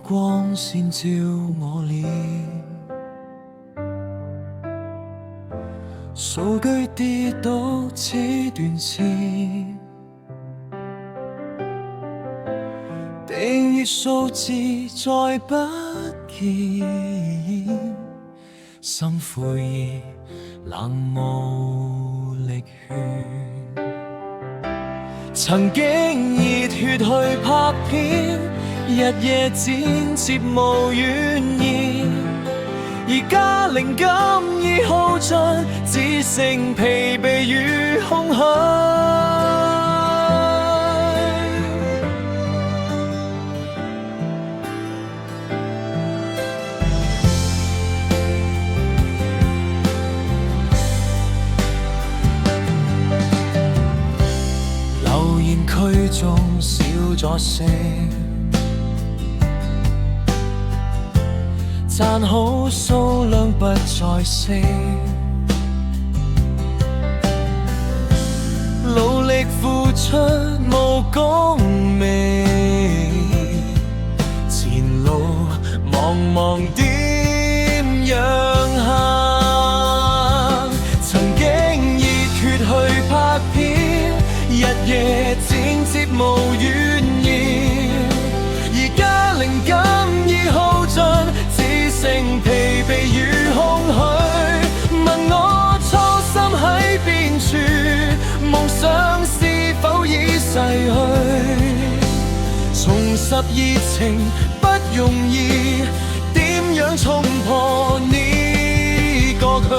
光線照我臉，數據跌倒此斷線，定義數字再不見，心灰意冷無力勸。曾經熱血去拍片，日夜剪接無怨言，而家靈感已耗盡，只剩疲憊與空虛。留言區中少咗聲，讚好數量不再升，努力付出無功名，前路茫茫點樣行？曾經熱血去拍片，日夜剪接無怨言，而家靈感已耗盡，只剩疲憊與空虛。問我初心喺邊處，夢想是否已逝去？重拾熱情不容易，點樣衝破呢個區？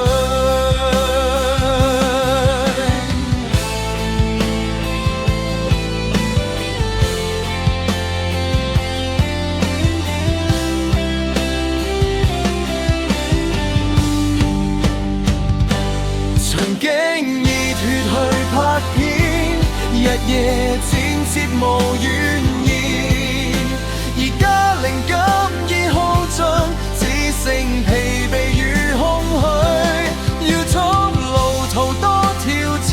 日夜剪接無怨言，而家靈感已耗盡，只剩疲憊與空虛。要衝路途多挑戰，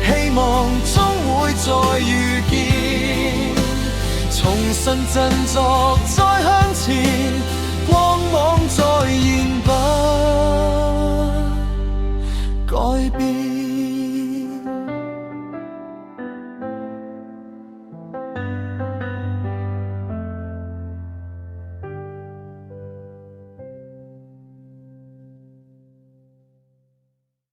希望終會再遇見。重新振作再向前，光芒再現不改變。